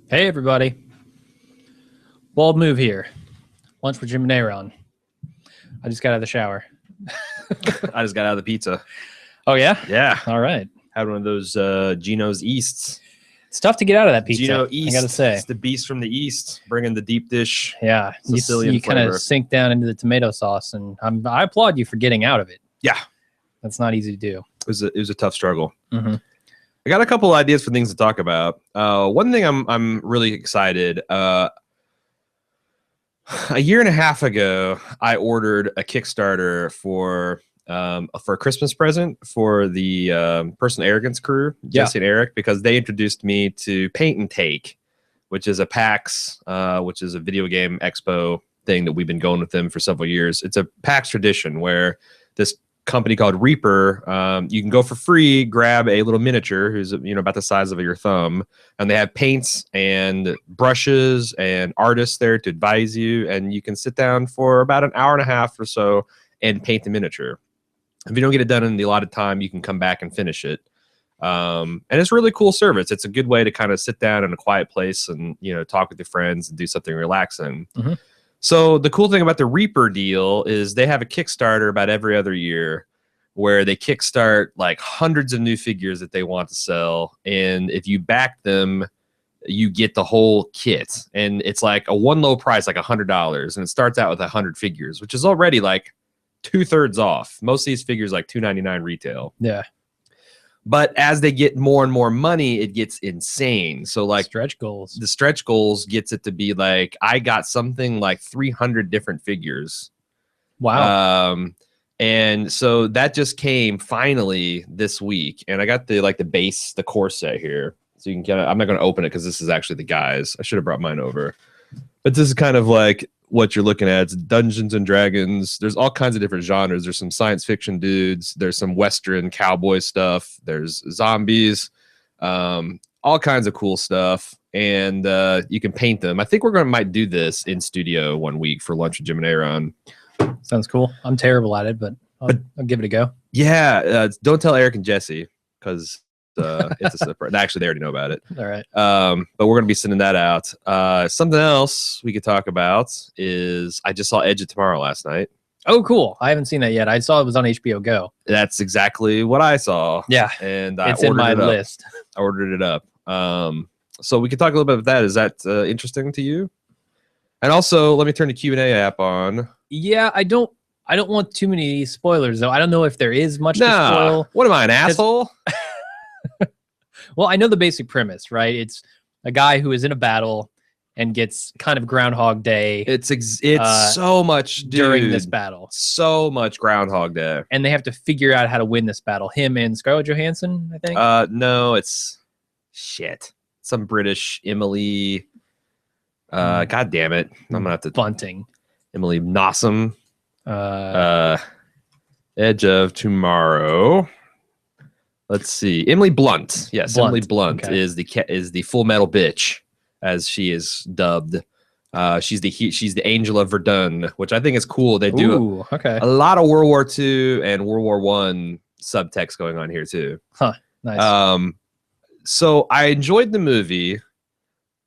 Hey, everybody. Bald move here. Lunch with Jim and A.Ron. I just got out of the shower. I just got out of the pizza. Oh, yeah? Yeah. All right. Had one of those Gino's Easts. It's tough to get out of that pizza, Gino East. I got to say. It's the beast from the East, bringing the deep dish. Yeah. Sicilian you kind flavor. of sink down into the tomato sauce, and I applaud you for getting out of it. Yeah. That's not easy to do. It was a tough struggle. Mm-hmm. I got a couple ideas for things to talk about. One thing I'm really excited. A year and a half ago, I ordered a Kickstarter for a Christmas present for the Personal Arrogance crew, Jesse and Eric, because they introduced me to Paint and Take, which is a PAX, which is a video game expo thing that we've been going with them for several years. It's a PAX tradition where this company called Reaper, you can go for free, grab a little miniature who's about the size of your thumb, and they have paints and brushes and artists there to advise you, and you can sit down for about an hour and a half or so and paint the miniature. If you don't get it done in the allotted time, you can come back and finish it. And it's a really cool service. It's a good way to kind of sit down in a quiet place and talk with your friends and do something relaxing. Mm-hmm. So the cool thing about the Reaper deal is they have a Kickstarter about every other year where they kickstart like hundreds of new figures that they want to sell. And if you back them, you get the whole kit. And it's like a one low price, like $100. And it starts out with 100 figures, which is already like 2/3 off. Most of these figures like $299 retail. Yeah. But as they get more and more money, it gets insane. So like stretch goals. The stretch goals gets it to be like, I got something like 300 different figures. Wow. And so that just came finally this week. And I got the base, the core set here. So you can kind of, I'm not going to open it because this is actually the guys. I should have brought mine over. But this is kind of like what you're looking at. It's Dungeons and Dragons. There's all kinds of different genres. There's some science fiction dudes. There's some Western cowboy stuff. There's zombies, all kinds of cool stuff. And you can paint them. I think might do this in studio one week for lunch with Jim and A.Ron. Sounds cool. I'm terrible at it, but I'll give it a go. Yeah. Don't tell Eric and Jesse because it's a separate. Actually, they already know about it. All right. But we're going to be sending that out. Something else we could talk about is I just saw Edge of Tomorrow last night. Oh, cool. I haven't seen that yet. I saw it was on HBO Go. That's exactly what I saw. Yeah. And it's in my list. I ordered it up. So we could talk a little bit about that. Is that interesting to you? And also, let me turn the Q&A app on. Yeah, I don't want too many spoilers, though. I don't know if there is much to spoil. What am I, an asshole? Well, I know the basic premise, right? It's a guy who is in a battle and gets kind of Groundhog Day. It's so much, dude, during this battle. So much Groundhog Day. And they have to figure out how to win this battle. Him and Scarlett Johansson, I think. No, it's shit. Some British Emily. God damn it. I'm gonna have to Bunting. Emily Nossum. Edge of Tomorrow. Let's see. Emily Blunt. Yes, Emily Blunt is the Full Metal bitch, as she is dubbed. She's the Angel of Verdun, which I think is cool. They do a lot of World War II and World War I subtext going on here too. Huh. Nice. So I enjoyed the movie.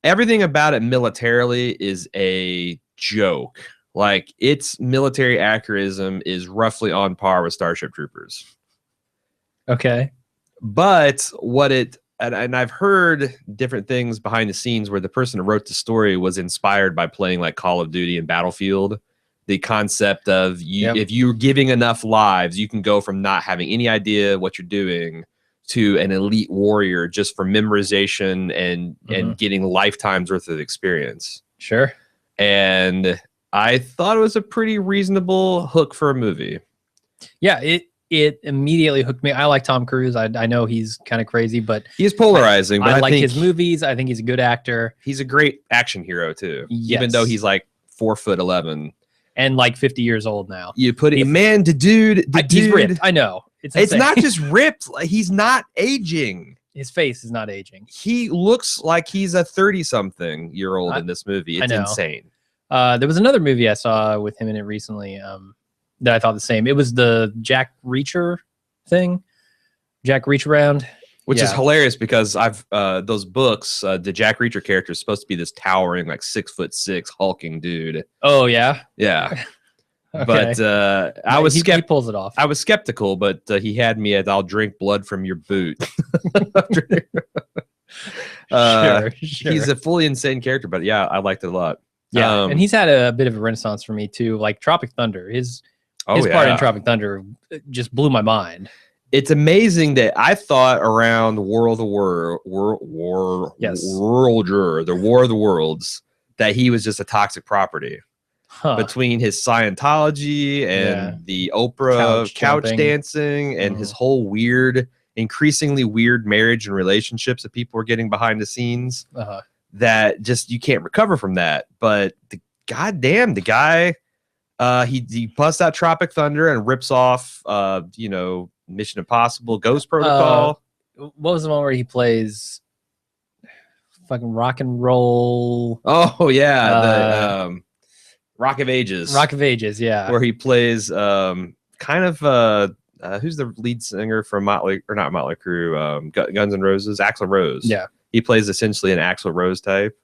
Everything about it militarily is a joke. Like, its military acrorism is roughly on par with Starship Troopers. Okay. But and I've heard different things behind the scenes where the person who wrote the story was inspired by playing like Call of Duty and Battlefield. The concept of if you're giving enough lives, you can go from not having any idea what you're doing to an elite warrior just for memorization and getting lifetimes worth of experience. Sure. And I thought it was a pretty reasonable hook for a movie. Yeah, it immediately hooked me. I like Tom Cruise. I know he's kind of crazy, but he's polarizing. But I like his movies. I think he's a good actor. He's a great action hero too. Yes. Even though he's like 4'11" and like 50 years old now. You put it, he's ripped. I know. It's not just ripped. He's not aging. His face is not aging. He looks like he's a 30-something-year-old in this movie. It's insane. There was another movie I saw with him in it recently that I thought the same. It was the Jack Reacher thing. Jack Reach Around. Which is Yeah. hilarious because I've those books, the Jack Reacher character is supposed to be this towering, like 6'6" hulking dude. Oh yeah. Yeah. Okay. But I was he pulls it off. I was skeptical, but he had me at "I'll drink blood from your boot." Sure. He's a fully insane character, but yeah, I liked it a lot. Yeah, and he's had a bit of a renaissance for me too. Like Tropic Thunder, his part in Tropic Thunder just blew my mind. It's amazing that I thought around the War of the Worlds, that he was just a toxic property. Between his Scientology and the Oprah couch dancing and his whole increasingly weird marriage and relationships that people were getting behind the scenes, that just you can't recover from that. But the guy, he busts out Tropic Thunder and rips off, Mission Impossible, Ghost Protocol. What was the one where he plays fucking rock and roll? Oh yeah, the Rock of Ages. Rock of Ages, yeah. Where he plays who's the lead singer from not Motley Crue, Guns N' Roses, Axl Rose. Yeah. He plays essentially an Axl Rose type.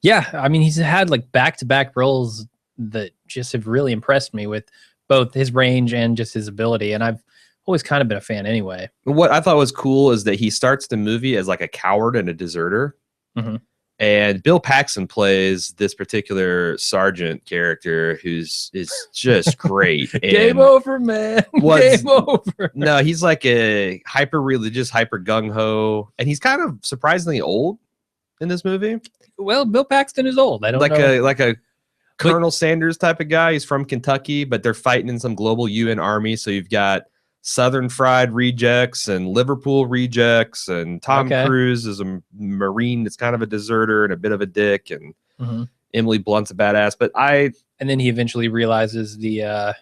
Yeah, I mean, he's had like back-to-back roles that just have really impressed me with both his range and just his ability, and I've always kind of been a fan anyway. What I thought was cool is that he starts the movie as like a coward and a deserter. And Bill Paxton plays this particular sergeant character is just great. Game over, man. Game over. No, he's like a hyper religious, hyper gung ho, and he's kind of surprisingly old in this movie. Well, Bill Paxton is old. I don't know. Like a Colonel Sanders type of guy. He's from Kentucky, but they're fighting in some global UN army. So you've got Southern Fried rejects and Liverpool rejects, and Tom Cruise is a Marine that's kind of a deserter and a bit of a dick, and Emily Blunt's a badass. And then he eventually realizes the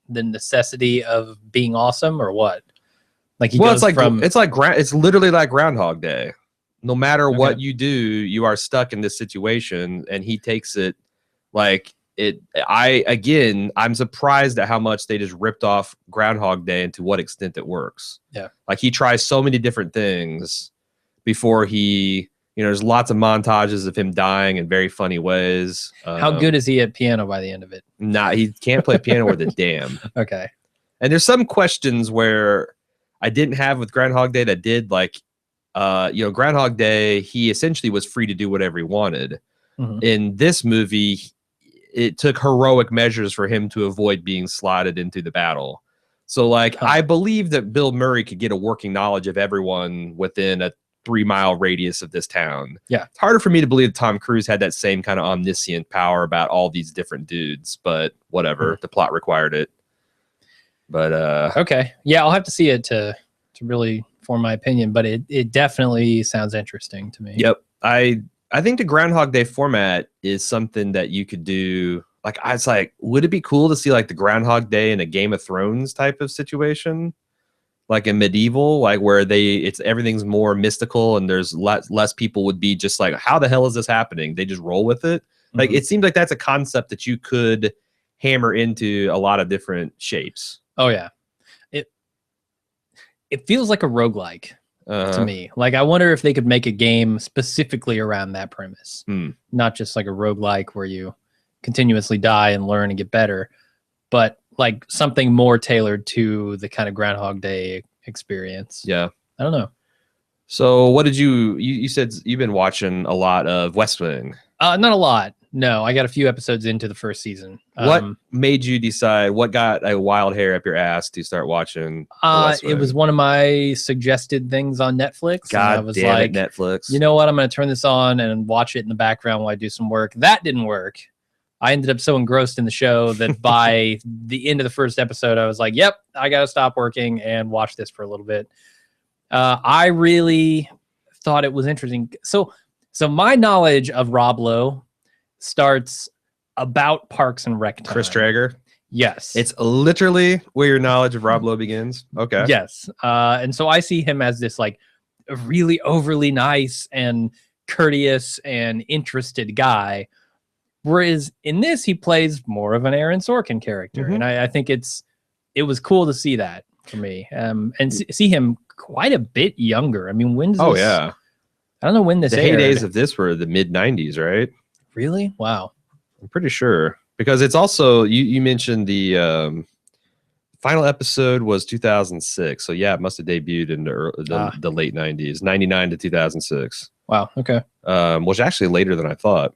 necessity of being awesome, or what? Like it's literally like Groundhog Day. No matter what you do, you are stuck in this situation, and he takes it like it. I'm surprised at how much they just ripped off Groundhog Day and to what extent it works. Yeah, like he tries so many different things before he, there's lots of montages of him dying in very funny ways. How good is he at piano by the end of it? Nah, he can't play piano worth a damn. Okay. And there's some questions where I didn't have with Groundhog Day that did, like, Groundhog Day, he essentially was free to do whatever he wanted. In this movie, it took heroic measures for him to avoid being slotted into the battle. So, like, I believe that Bill Murray could get a working knowledge of everyone within a 3-mile radius of this town. Yeah. It's harder for me to believe that Tom Cruise had that same kind of omniscient power about all these different dudes, but whatever. The plot required it. But okay. Yeah, I'll have to see it to really form my opinion, but it definitely sounds interesting to me. Yep. I think the Groundhog Day format is something that you could do. Like, I was like, would it be cool to see like the Groundhog Day in a Game of Thrones type of situation? Like a medieval, like where everything's more mystical and there's less people would be just like, how the hell is this happening? They just roll with it. Like, it seems like that's a concept that you could hammer into a lot of different shapes. Oh yeah. It feels like a roguelike to me. Like, I wonder if they could make a game specifically around that premise. Not just like a roguelike where you continuously die and learn and get better, but like something more tailored to the kind of Groundhog Day experience. Yeah. I don't know. So what did you said you've been watching a lot of West Wing? Not a lot. No, I got a few episodes into the first season. What made you decide? What got a wild hair up your ass to start watching? It was one of my suggested things on Netflix. God I was damn like, it, Netflix! You know what? I'm going to turn this on and watch it in the background while I do some work. That didn't work. I ended up so engrossed in the show that by the end of the first episode, I was like, "Yep, I got to stop working and watch this for a little bit." I really thought it was interesting. So my knowledge of Rob Lowe starts about Parks and Rec time. Chris Traeger. Yes. It's literally where your knowledge of Rob Lowe begins. Okay. Yes. And so I see him as this like really overly nice and courteous and interested guy. Whereas in this, he plays more of an Aaron Sorkin character. And I think it was cool to see that for me. And see him quite a bit younger. I mean, when does Oh this, yeah, I don't know when this the aired. heydays of this were the mid '90s, right? Really? Wow. I'm pretty sure because it's also you mentioned the final episode was 2006, so yeah, it must have debuted in the late '90s, '99 to 2006. Wow. Okay. Which actually later than I thought.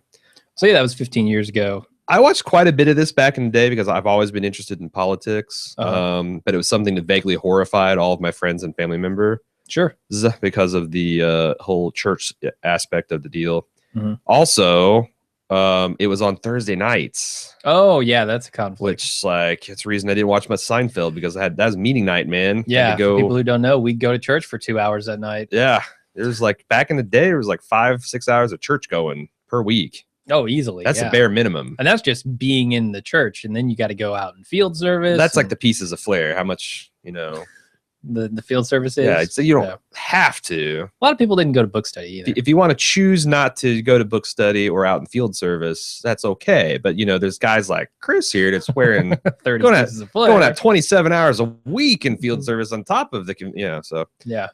So yeah, that was 15 years ago. I watched quite a bit of this back in the day because I've always been interested in politics, but it was something that vaguely horrified all of my friends and family members. Sure. Because of the whole church aspect of the deal. Mm-hmm. Also, it was on Thursday nights. Oh yeah, that's a conflict. Which like it's the reason I didn't watch much Seinfeld because that was meeting night, man. Yeah, for people who don't know, we'd go to church for 2 hours that night. Yeah, it was like back in the day, it was like 5-6 hours of church going per week. Oh, easily. That's the bare minimum. And that's just being in the church. And then you got to go out in field service. That's like the pieces of flair. How much, the field service is. Yeah, so you don't have to. A lot of people didn't go to book study either. If you want to choose not to go to book study or out in field service, that's okay. But there's guys like Chris here that's wearing 30 pieces of flair. Going at 27 hours a week in field service on top of the so yeah.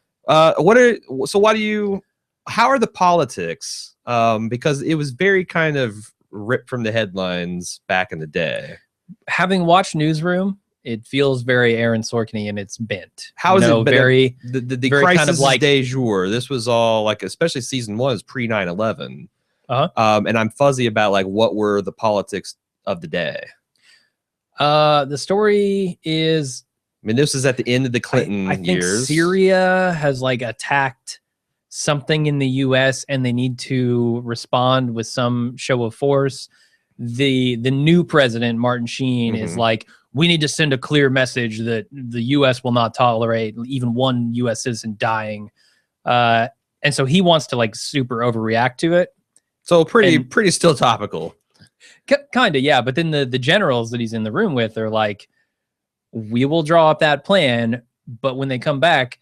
How are the politics? Because it was very kind of ripped from the headlines back in the day. Having watched Newsroom, it feels very Aaron Sorkin-y and it's bent. How is it very the crisis kind of like de jour? This was all like, especially season 1 is pre 9/11. And I'm fuzzy about like what were the politics of the day. The story is, I mean, this is at the end of the Clinton I think years. Syria has like attacked something in the US and they need to respond with some show of force. The new president, Martin Sheen, is like, we need to send a clear message that the US will not tolerate even one US citizen dying. And so he wants to like super overreact to it. So pretty still topical. Kind of, yeah. But then the generals that he's in the room with are like, we will draw up that plan, but when they come back,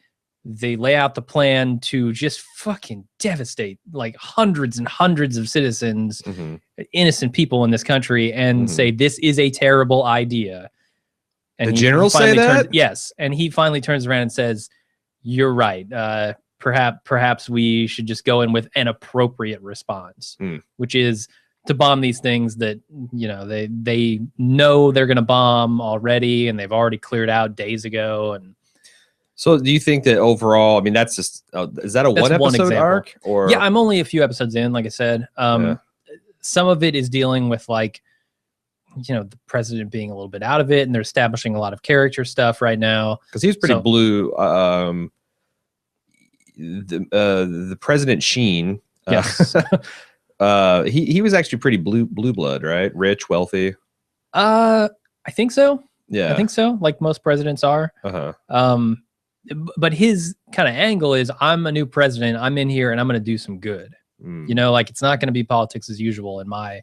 they lay out the plan to just fucking devastate like hundreds and hundreds of citizens, innocent people in this country, and say this is a terrible idea. And the generals say that? Yes. And he finally turns around and says, you're right. Perhaps we should just go in with an appropriate response, which is to bomb these things that, they know they're going to bomb already, and they've already cleared out days ago. And so do you think that overall, I mean, that's just, is that one episode arc? Or yeah, I'm only a few episodes in, like I said. Some of it is dealing with like, the president being a little bit out of it, and they're establishing a lot of character stuff right now. Because he's pretty blue. The President Sheen. Yes. He was actually pretty blue blood, right? Rich, wealthy. I think so. Yeah. I think so. Like most presidents are. But his kind of angle is, I'm a new president. I'm in here and I'm going to do some good. Like it's not going to be politics as usual in my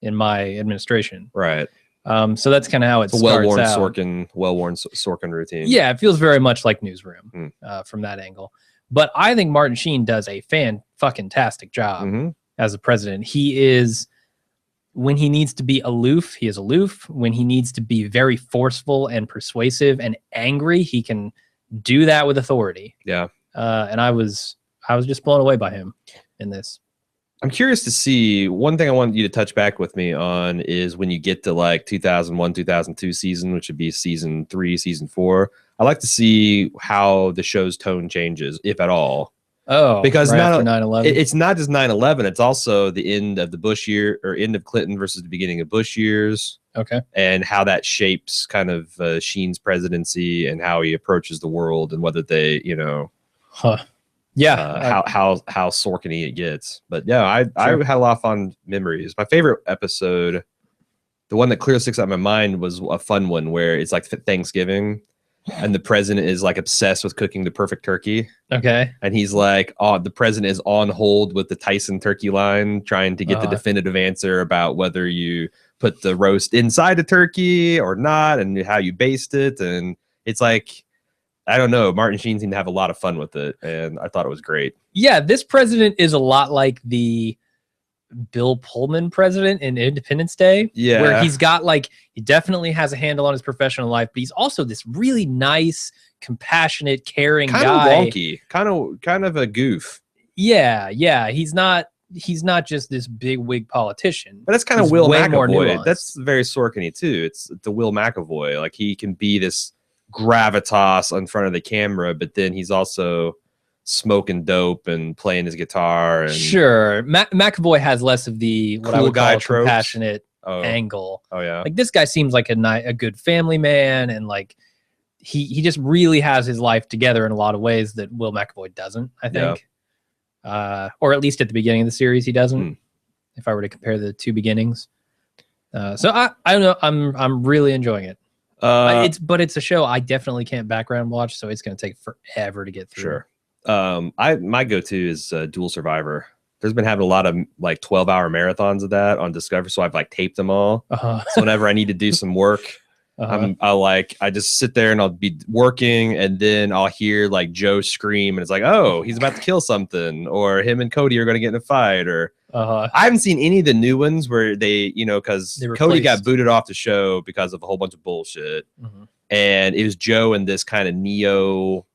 administration. Right. So that's kind of how it starts out. Well-worn Sorkin routine. Yeah, it feels very much like Newsroom from that angle. But I think Martin Sheen does a fan-fucking-tastic job as a president. He is, when he needs to be aloof, he is aloof. When he needs to be very forceful and persuasive and angry, he can do that with authority. Yeah. And I was just blown away by him in this. I'm curious to see, one thing I want you to touch back with me on is when you get to like 2001, 2002 season, which would be season 3, season 4. I like to see how the show's tone changes, if at all. Oh, because right after 9/11. It's not just 9/11. It's also the end of the Bush year, or end of Clinton versus the beginning of Bush years. Okay. And how that shapes kind of Sheen's presidency and how he approaches the world, and whether they, yeah, how Sorkin-y it gets. But yeah, I had a lot of fun memories. My favorite episode, the one that clearly sticks out in my mind, was a fun one where it's like Thanksgiving, and the president is like obsessed with cooking the perfect turkey. Okay. And he's like, oh, the president is on hold with the Tyson turkey line, trying to get the definitive answer about whether you put the roast inside the turkey or not, and how you baste it. And it's like, I don't know, Martin Sheen seemed to have a lot of fun with it, and I thought it was great. Yeah, this president is a lot like the Bill Pullman president in Independence Day. Yeah. Where he's got like, he definitely has a handle on his professional life, but he's also this really nice, compassionate, caring kind guy. of wonky, kind of a goof. Yeah. He's not just this big wig politician. But that's kind of He's Will way more McAvoy. nuanced. That's very Sorkin-y too. It's the Will McAvoy. Like he can be this gravitas in front of the camera, but then he's also smoking dope and playing his guitar. And sure, McAvoy has less of the what cool I would guy call tropes. compassionate angle. Oh yeah, like this guy seems like a good family man, and like he just really has his life together in a lot of ways that Will McAvoy doesn't. I think, or at least at the beginning of the series, he doesn't. If I were to compare the two beginnings, so I don't know. I'm really enjoying it. It's a show I definitely can't background watch, so it's going to take forever to get through. Sure. My go-to is Dual Survivor. There's been having a lot of like 12-hour marathons of that on Discovery, so I've like taped them all. So whenever I need to do some work, I just sit there and I'll be working, and then I'll hear like Joe scream, and it's like, oh, he's about to kill something, or him and Cody are going to get in a fight, or I haven't seen any of the new ones where they, because Cody got booted off the show because of a whole bunch of bullshit, and it was Joe and this kind of neo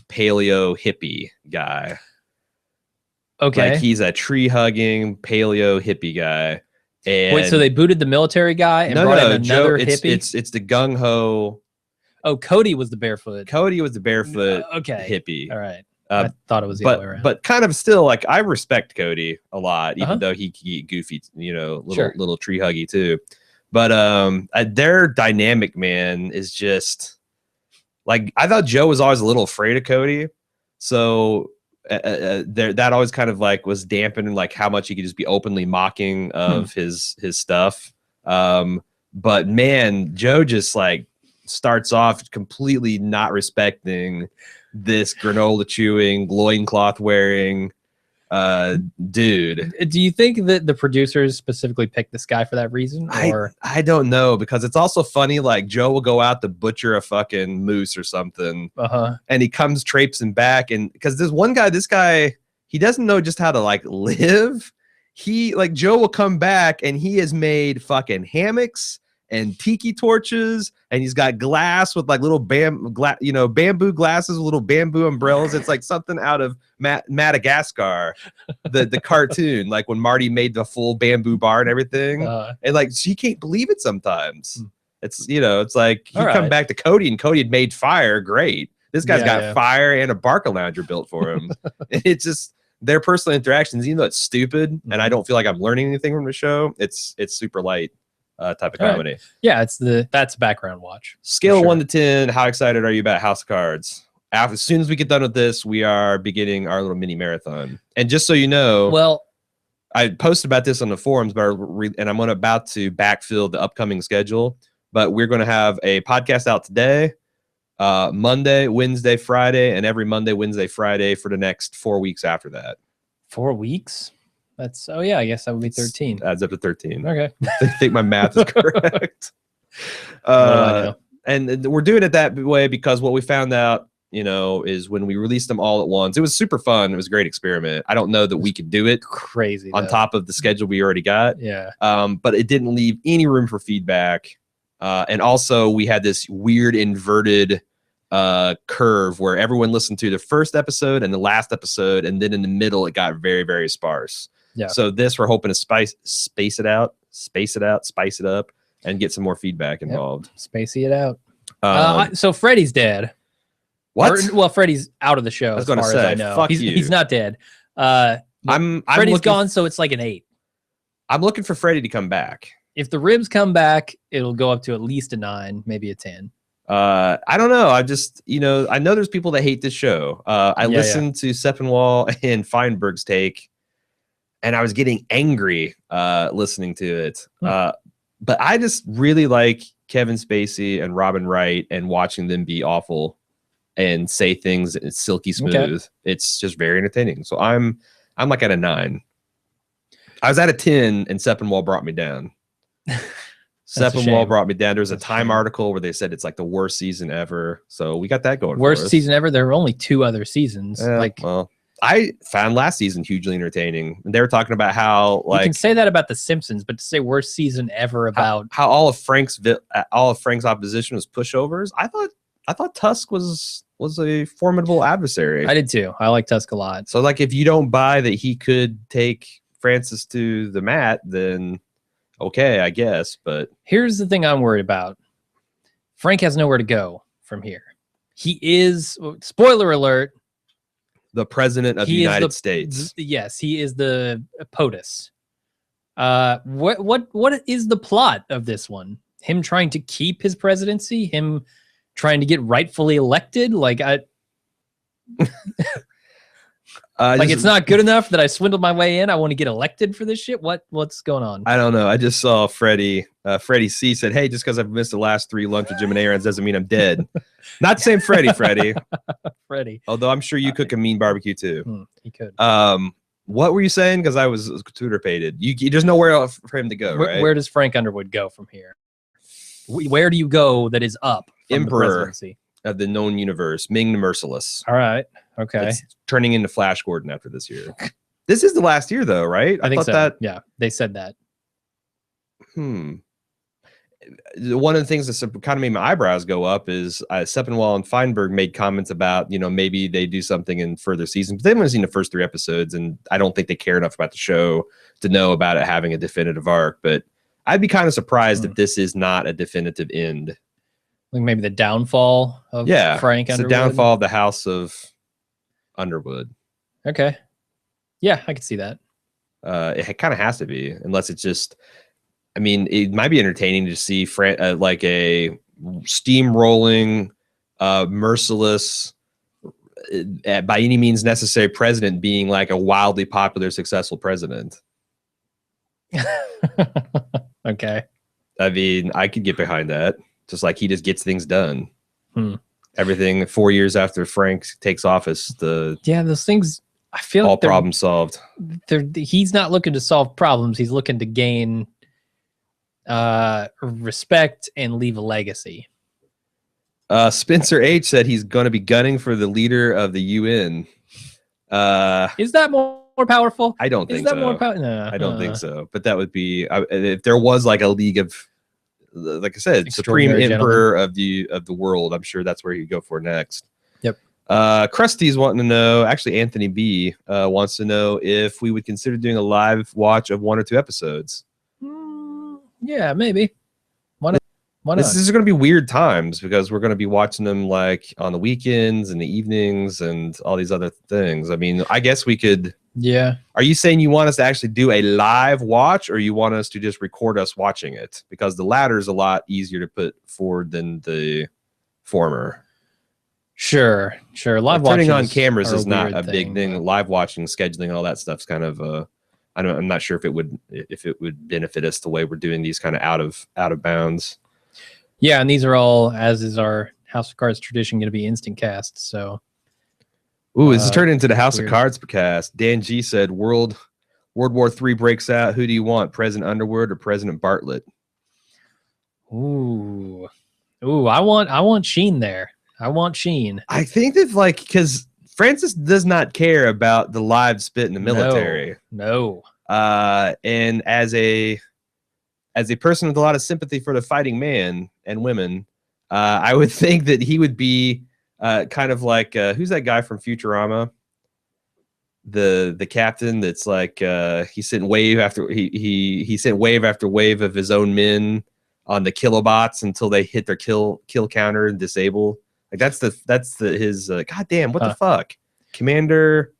paleo hippie guy. Okay, like he's a tree hugging paleo hippie guy. And wait, so they booted the military guy and brought in another hippie? It's the gung ho. Oh, Cody was the barefoot. Cody was the barefoot hippie. All right. I thought it was the other way around. But kind of still, like, I respect Cody a lot, even though he can get goofy, little tree huggy too. But their dynamic, man, is just like, I thought Joe was always a little afraid of Cody, so that always kind of like was dampening like how much he could just be openly mocking of his stuff. But man, Joe just like starts off completely not respecting this granola chewing, loincloth wearing dude. Do you think that the producers specifically picked this guy for that reason? Or I don't know, because it's also funny, like Joe will go out to butcher a fucking moose or something, and he comes traipsing back, and because there's one guy, this guy, he doesn't know just how to like live. Joe will come back and he has made fucking hammocks and tiki torches, and he's got glass with like little bamboo glasses with little bamboo umbrellas. It's like something out of Madagascar, the cartoon, like when Marty made the full bamboo bar and everything. And like she can't believe it sometimes. It's it's like you come back to Cody, and Cody had made fire. Great. This guy's got fire and a Barca lounger built for him. It's just their personal interactions, even though it's stupid and I don't feel like I'm learning anything from the show, it's super light. Type of comedy. Right. Yeah, that's background watch. Scale of 1 to 10, how excited are you about House of Cards? As soon as we get done with this, we are beginning our little mini marathon. And just so you know, well, I posted about this on the forums, and I'm about to backfill the upcoming schedule. But we're going to have a podcast out today, Monday, Wednesday, Friday, and every Monday, Wednesday, Friday for the next 4 weeks after that. 4 weeks? That's I guess that would be 13. Adds up to 13. Okay. I think my math is correct. And we're doing it that way because what we found out, is when we released them all at once, it was super fun. It was a great experiment. I don't know that we could do it crazy on top of the schedule we already got. Yeah. But it didn't leave any room for feedback. And also we had this weird inverted curve where everyone listened to the first episode and the last episode, and then in the middle it got very, very sparse. Yeah. So this, we're hoping to spice it up, and get some more feedback involved. Spacey it out. So Freddy's dead. What? Freddy's out of the show. I was going to say, as I know. fuck He's not dead. Freddy's gone, so it's like an 8. I'm looking for Freddy to come back. If the ribs come back, it'll go up to at least a 9, maybe a 10. I don't know. I just, I know there's people that hate this show. I listened to Seppenwall and Feinberg's take, and I was getting angry listening to it. But I just really like Kevin Spacey and Robin Wright, and watching them be awful and say things silky smooth. Okay. It's just very entertaining. So I'm like at a 9. I was at a 10, and Seppenwall brought me down. Seppenwall brought me down. There was a Time article where they said it's like the worst season ever. So we got that going. Worst season ever. There were only 2 other seasons. I found last season hugely entertaining. They were talking about how You can say that about The Simpsons, but to say worst season ever about how all of Frank's opposition was pushovers. I thought Tusk was a formidable adversary. I did too. I like Tusk a lot. So like if you don't buy that he could take Francis to the mat, then okay, I guess. But here's the thing I'm worried about. Frank has nowhere to go from here. He is, spoiler alert, the president of the United States. Yes, he is the POTUS. What is the plot of this one? Him trying to keep his presidency? Him trying to get rightfully elected? Like like it's not good enough that I swindled my way in. I want to get elected for this shit. What's going on? I don't know. I just saw Freddie C said, "Hey, just because I've missed the last 3 lunch with Jim and A.Ron doesn't mean I'm dead." Not the same Freddie. Freddie. Although I'm sure you cook a mean barbecue too. He could. What were you saying? Because I was tutor-pated. There's nowhere else for him to go, right? Where does Frank Underwood go from here? Where do you go that is up from Emperor the presidency of the known universe, Ming the Merciless. All right. Okay. It's turning into Flash Gordon after this year. This is the last year, though, right? I think thought so. that. Yeah, they said that. One of the things that kind of made my eyebrows go up is Sepinwall and Feinberg made comments about, maybe they do something in further seasons. But they haven't seen the first 3 episodes, and I don't think they care enough about the show to know about it having a definitive arc. But I'd be kind of surprised if this is not a definitive end. Like maybe the downfall of Frank Underwood. The downfall of the House of Underwood. Okay. Yeah, I can see that. It kind of has to be, unless it's just, I mean, it might be entertaining to see like a steamrolling, merciless, by any means necessary president being like a wildly popular, successful president. Okay. I mean, I could get behind that. Just like he just gets things done. Everything 4 years after Frank takes office, those things, I feel all like problems solved. He's not looking to solve problems. He's looking to gain respect and leave a legacy. Spencer H said he's going to be gunning for the leader of the UN. Is that more powerful? I don't think so. No, I don't think so. But that would be if there was like a league of, like I said, supreme emperor of the world. I'm sure that's where he'd go for next. Yep. Krusty's wanting to know. Actually, Anthony B wants to know if we would consider doing a live watch of 1 or 2 episodes. Yeah, maybe. Why not? This is going to be weird times because we're going to be watching them like on the weekends and the evenings and all these other things. I mean, I guess we could. Yeah. Are you saying you want us to actually do a live watch, or you want us to just record us watching it? Because the latter is a lot easier to put forward than the former. Sure. Live turning on cameras is not a big thing. But Live watching, scheduling, all that stuff's kind of I'm not sure if it would benefit us the way we're doing these kind of out of bounds. Yeah, and these are all, as is our House of Cards tradition, going to be instant cast. So, this is turned into the House of Cards cast. Dan G said, World War III breaks out. Who do you want, President Underwood or President Bartlett? Ooh, I want Sheen there. I want Sheen. I think that because Francis does not care about the live spit in the military. No. And as a person with a lot of sympathy for the fighting man and women, I would think that he would be kind of like who's that guy from Futurama? The captain that's like he sent wave after he sent wave after wave of his own men on the kilobots until they hit their kill counter and disable. Like that's his goddamn what the fuck? Commander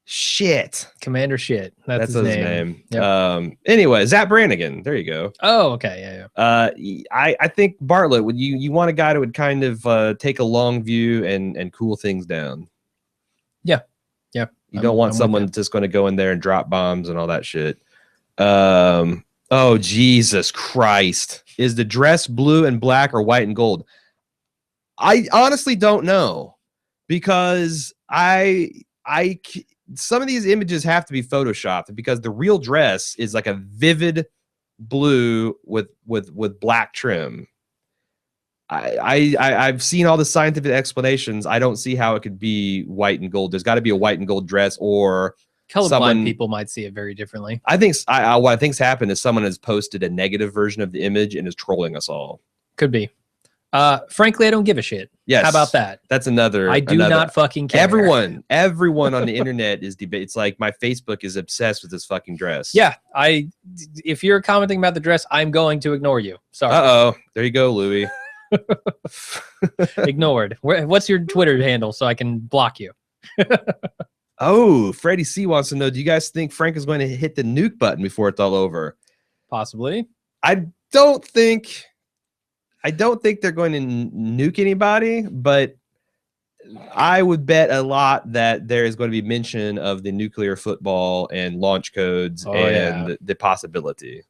Shit. That's his name. Yep. Anyway, Zap Brannigan. There you go. Oh, okay. Yeah. I think Bartlett, would you want a guy that would kind of take a long view and cool things down. Yeah. You don't want someone just going to go in there and drop bombs and all that shit. Oh, Jesus Christ. Is the dress blue and black or white and gold? I honestly don't know, because some of these images have to be photoshopped, because the real dress is like a vivid blue with black trim. I've seen all the scientific explanations. I don't see how it could be white and gold. There's got to be a white and gold dress, or Colorblind people might see it very differently. I think what I think's happened is someone has posted a negative version of the image and is trolling us all. Could be. Frankly, I don't give a shit. Yes. How about that? That's another. I do not fucking care. Everyone on the internet is debate. It's like my Facebook is obsessed with this fucking dress. Yeah, if you're commenting about the dress, I'm going to ignore you. Sorry. Uh-oh. There you go, Louis. Ignored. What's your Twitter handle so I can block you? Oh, Freddie C wants to know, do you guys think Frank is going to hit the nuke button before it's all over? Possibly. I don't think they're going to nuke anybody, but I would bet a lot that there is going to be mention of the nuclear football and launch codes the possibility.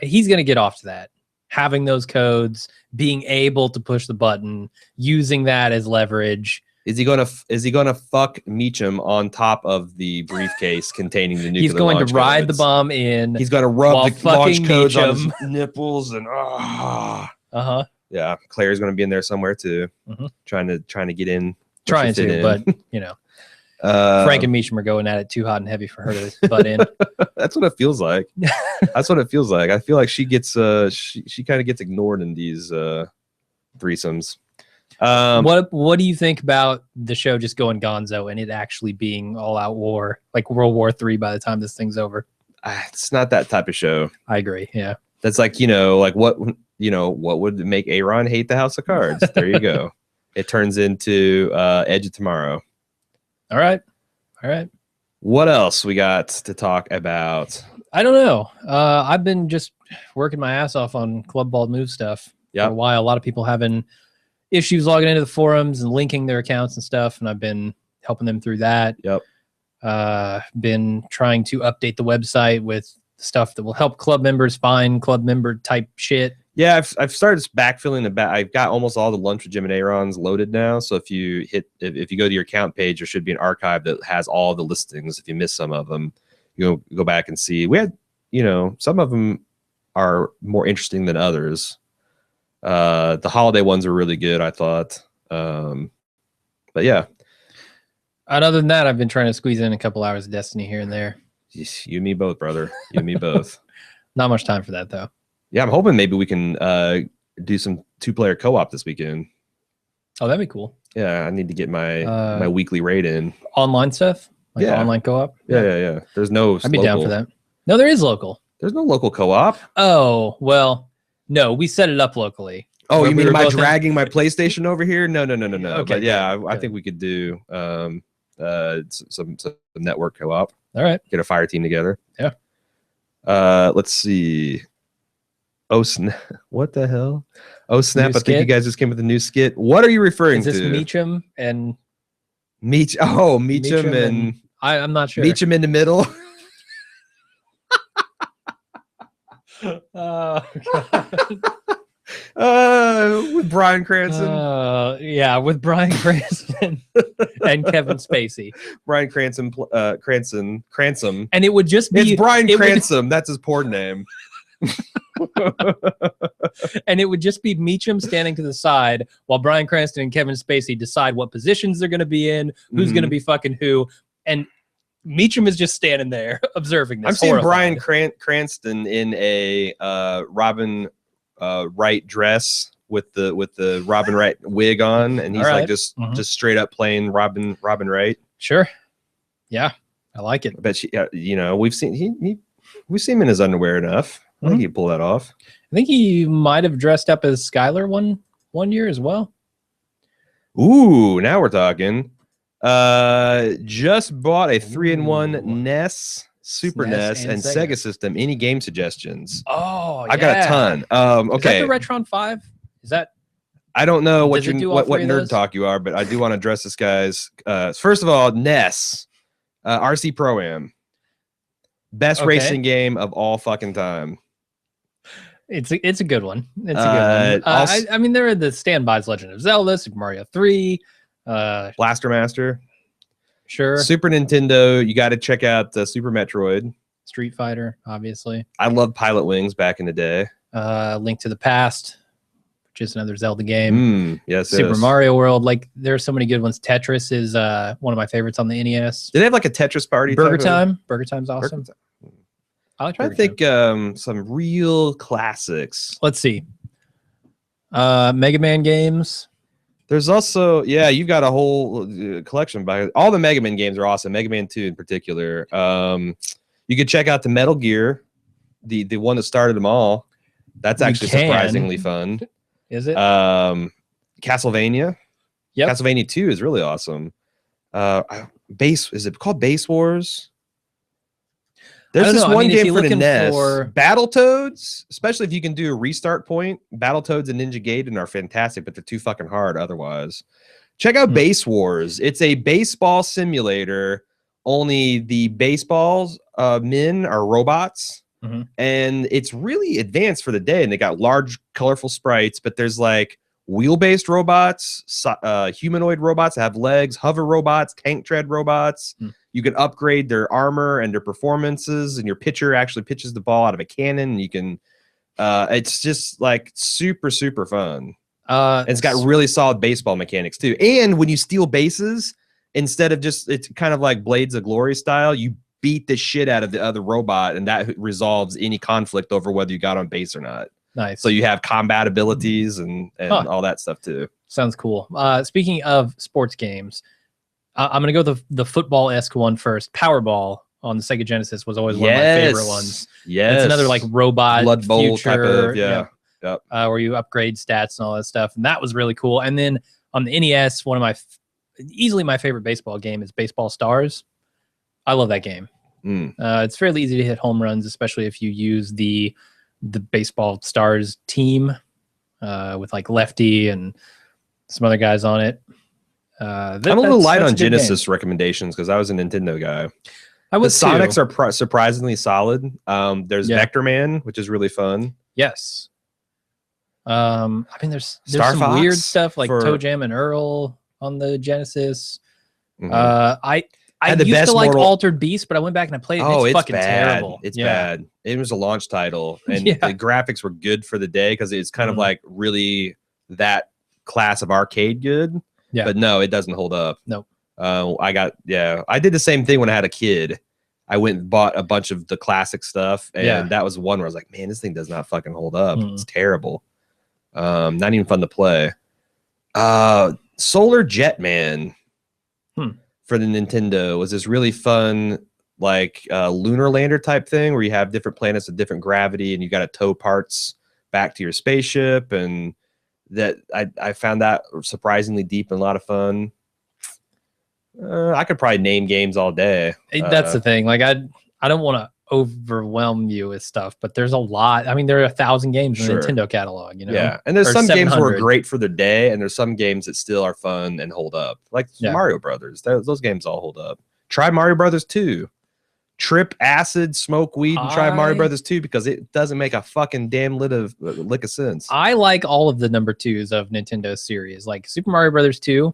He's going to get off to that. Having those codes, being able to push the button, using that as leverage. Is he gonna fuck Meacham on top of the briefcase containing the nuclear? He's going to ride the bomb in. He's going to rub the launch codes on his nipples and yeah. Claire's going to be in there somewhere too, trying to get in. But you know, Frank and Meacham are going at it too hot and heavy for her to butt in. That's what it feels like. That's what it feels like. I feel like she gets she kind of gets ignored in these threesomes. What do you think about the show just going gonzo and it actually being all out war, like World War III by the time this thing's over? It's not that type of show. I agree. Yeah. That's like, like what would make A.Ron hate the House of Cards? There you go. It turns into Edge of Tomorrow. All right. What else we got to talk about? I don't know. I've been just working my ass off on Club Bald Move stuff for a while. A lot of people having issues logging into the forums and linking their accounts and stuff, and I've been helping them through that. Been trying to update the website with stuff that will help club members find club member type shit. Yeah, I've started backfilling the back. I've got almost all the Lunch with Jim and A.Ron lloaded now. So if you go to your account page, there should be an archive that has all the listings. If you miss some of them, you go back and see. We had, some of them are more interesting than others. The holiday ones are really good, I thought. But yeah. And other than that, I've been trying to squeeze in a couple hours of Destiny here and there. You and me both, brother. You and me both. Not much time for that, though. Yeah, I'm hoping maybe we can do some 2-player co-op this weekend. Oh, that'd be cool. Yeah, I need to get my weekly raid in. Online stuff? Like online co-op? Yeah. There's no I'd be down for that. No, there is local. There's no local co-op. Oh, well, no, we set it up locally. Oh, you mean am I dragging my PlayStation over here? No. Okay, but yeah, I think we could do some network co-op. All right. Get a fire team together. Yeah. Let's see. Oh, snap. What the hell? Oh, snap. I think you guys just came with a new skit. What are you referring to? Is this Meacham and... Meacham and... I'm not sure. Meacham in the middle. With Bryan Cranston. Yeah, with Bryan Cranston and Kevin Spacey. Bryan Cranston. And it would just be... It's Bryan Cranston. That's his porn name. And it would just be Meacham standing to the side while Bryan Cranston and Kevin Spacey decide what positions they're going to be in, who's going to be fucking who, and Meacham is just standing there observing this. I'm seeing Bryan Cranston in a Robin Wright dress with the Robin Wright wig on, and he's like just straight up playing Robin Wright. Sure, yeah, I like it. I bet we've seen we've seen him in his underwear enough. I think he'd pull that off. I think he might have dressed up as Skylar one year as well. Ooh, now we're talking. Just bought a 3-in-1 NES, Super NES, and Sega system. Any game suggestions? Oh, I got a ton. Okay. Is that the Retron 5? Is that? I don't know what nerd talk you are, but I do want to address this, guys. First of all, NES, RC Pro-Am, best racing game of all fucking time. It's a good one. It's a good one. I mean, there are the standbys: Legend of Zelda, Super Mario 3, Blaster Master. Sure. Super Nintendo. You got to check out Super Metroid. Street Fighter, obviously. I loved Pilot Wings back in the day. Link to the Past. which is another Zelda game. Yes, Super Mario World. Like, there are so many good ones. Tetris is one of my favorites on the NES. Did they have like a Tetris party? Burger Time. Burger Time's awesome. I like Burger Time. I think some real classics. Let's see. Mega Man games. There's also, you've got a whole collection. All the Mega Man games are awesome. Mega Man 2 in particular. You could check out the Metal Gear, the one that started them all. That's actually surprisingly fun. Is it? Castlevania. Yep. Castlevania 2 is really awesome. Is it called Base Wars? There's this one game for the NES. Battletoads, especially if you can do a restart point. Battletoads and Ninja Gaiden are fantastic, but they're too fucking hard otherwise. Check out Base Wars. It's a baseball simulator. Only the baseballs men are robots. And it's really advanced for the day. And they got large, colorful sprites, but there's like wheel-based robots, humanoid robots that have legs, hover robots, tank tread robots. You can upgrade their armor and their performances, and your pitcher actually pitches the ball out of a cannon. You can, it's just like super, super fun. And it's got really solid baseball mechanics too. And when you steal bases, instead of just, it's kind of like Blades of Glory style, you beat the shit out of the other robot, and that resolves any conflict over whether you got on base or not. Nice. So you have combat abilities and all that stuff too. Sounds cool. Speaking of sports games, I'm going to go the football-esque one first. Powerball on the Sega Genesis was always one of my favorite ones. Yes. It's another like robot Blood Bowl future, type of, where you upgrade stats and all that stuff. And that was really cool. And then on the NES, one of my easily my favorite baseball game is Baseball Stars. I love that game. It's fairly easy to hit home runs, especially if you use the Baseball Stars team with like Lefty and some other guys on it. I'm a little light on Genesis recommendations because I was a Nintendo guy. The Sonics are surprisingly solid. There's Vector Man, which is really fun. Yes. I mean, there's some weird stuff like Toe Jam and Earl on the Genesis. I used to like Altered Beast, but I went back and I played it. And it's fucking terrible. It's bad. It was a launch title, and the graphics were good for the day because it's kind of like really that class of arcade good. Yeah. But no, it doesn't hold up. No. I did the same thing when I had a kid. I went and bought a bunch of the classic stuff, and that was one where I was like, man, this thing does not fucking hold up. It's terrible. Not even fun to play. Solar Jetman for the Nintendo was this really fun, like lunar lander type thing where you have different planets with different gravity, and you got to tow parts back to your spaceship, and that I found that surprisingly deep and a lot of fun. I could probably name games all day. That's the thing. Like I don't want to overwhelm you with stuff, but there's a lot. I mean, there are 1,000 games in the Nintendo catalog, you know? Yeah. And there's some games that were great for their day, and there's some games that still are fun and hold up. Like Mario Brothers. Those games all hold up. Try Mario Brothers 2. Trip acid, smoke weed, and try Mario Brothers 2 because it doesn't make a fucking damn lick of sense. I like all of the number 2s of Nintendo series. Like Super Mario Brothers 2.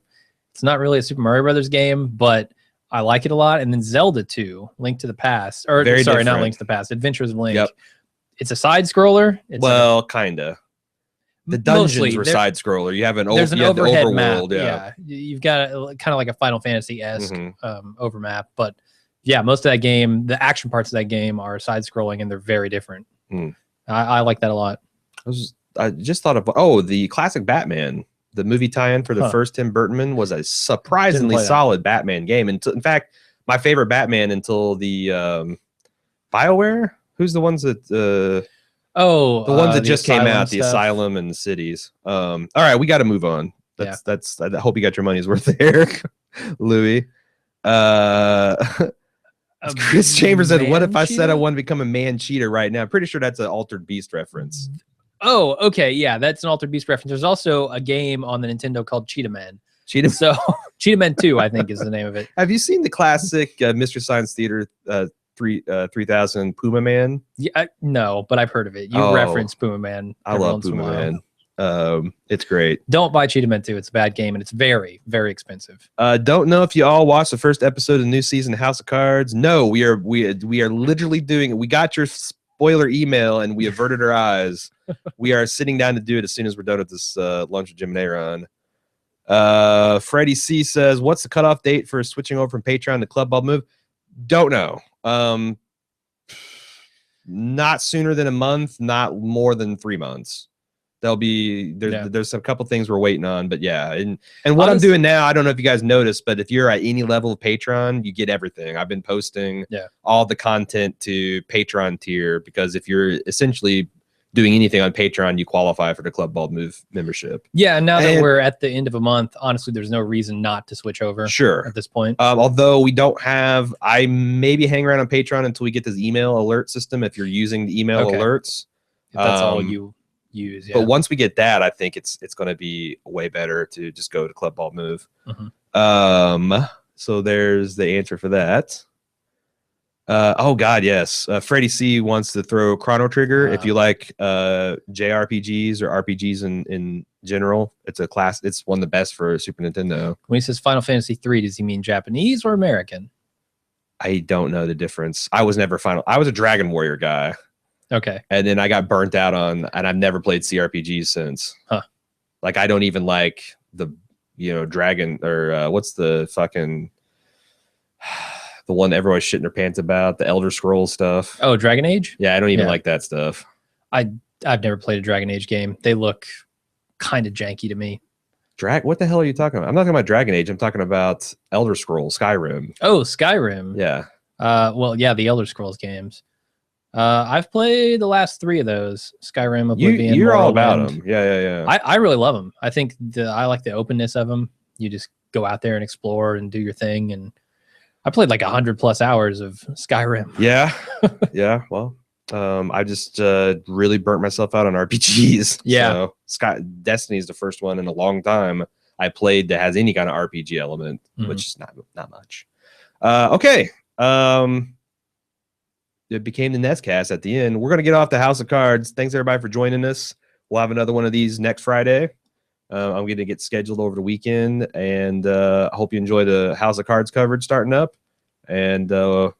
It's not really a Super Mario Brothers game, but I like it a lot. And then Zelda 2, Link to the Past. Or sorry, not Link to the Past, Adventures of Link. Yep. It's a side scroller. Kinda. The dungeons were side scroller. You have there's an overhead map. Yeah. You've got kind of like a Final Fantasy-esque overmap, but yeah, most of that game, the action parts of that game are side-scrolling, and they're very different. I like that a lot. I just thought of the classic Batman. The movie tie-in for the first Tim Burton was a surprisingly solid Batman game. And in fact, my favorite Batman until the BioWare. Who's the ones that? The ones that just came out, the Asylum and the Cities. All right, we got to move on. That's. I hope you got your money's worth there, Louis. Chris Chambers said, "What if I said I want to become a man cheater right now?" I'm pretty sure that's an Altered Beast reference. Oh, okay, yeah, that's an Altered Beast reference. There's also a game on the Nintendo called Cheetah Man. So Cheetah Man 2, I think, is the name of it. Have you seen the classic Mystery Science Theater 3000 Puma Man? Yeah, no, but I've heard of it. You reference Puma Man. I love Puma Man. It's great. Don't buy Cheetah Man 2. It's a bad game, and it's very, very expensive. Don't know if you all watched the first episode of the new season of House of Cards. No, we are literally doing it. We got your spoiler email, and we averted our eyes. we are sitting down to do it as soon as we're done with this lunch with Jim and A.Ron. Freddie C says, what's the cutoff date for switching over from Patreon to Club Ball Move? Don't know. Not sooner than a month, not more than 3 months. There's a couple things we're waiting on, but yeah. And what I'm doing now, I don't know if you guys noticed, but if you're at any level of Patreon, you get everything. I've been posting all the content to Patreon tier, because if you're essentially doing anything on Patreon, you qualify for the Club Ball Move membership. Yeah, and now that we're at the end of a month, honestly, there's no reason not to switch over. Sure. At this point. Although we don't have, I maybe hang around on Patreon until we get this email alert system. If you're using the email alerts, if that's all you use. But once we get that, I think it's going to be way better to just go to Club Ball Move. So there's the answer for that. Oh God, yes. Freddie C wants to throw Chrono Trigger. If you like JRPGs or RPGs in general, it's a class. It's one of the best for Super Nintendo. When he says Final Fantasy III, does he mean Japanese or American? I don't know the difference. I was never I was a Dragon Warrior guy. Okay. And then I got burnt out on, and I've never played CRPGs since. Huh. Like, I don't even like the, Dragon, or what's the fucking, the one everyone's shitting their pants about, the Elder Scrolls stuff. Oh, Dragon Age? Yeah, I don't even like that stuff. I've never played a Dragon Age game. They look kind of janky to me. What the hell are you talking about? I'm not talking about Dragon Age. I'm talking about Elder Scrolls, Skyrim. Oh, Skyrim. Yeah. Well, yeah, the Elder Scrolls games. I've played the last 3 of those. Skyrim, Oblivion. You're all about them. Yeah. I really love them. I think I like the openness of them. You just go out there and explore and do your thing. And I played like 100+ hours of Skyrim. Yeah. Yeah. Well, I just really burnt myself out on RPGs. Yeah. So Destiny is the first one in a long time I played that has any kind of RPG element, which is not much. Okay. It became the Nestcast at the end. We're going to get off the House of Cards. Thanks everybody for joining us. We'll have another one of these next Friday. I'm going to get scheduled over the weekend, and I hope you enjoy the House of Cards coverage starting up. And we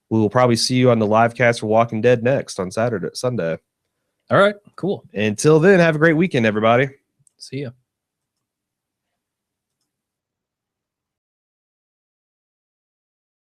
will probably see you on the live cast for Walking Dead next on Sunday. All right, cool. Until then, have a great weekend, everybody. See ya.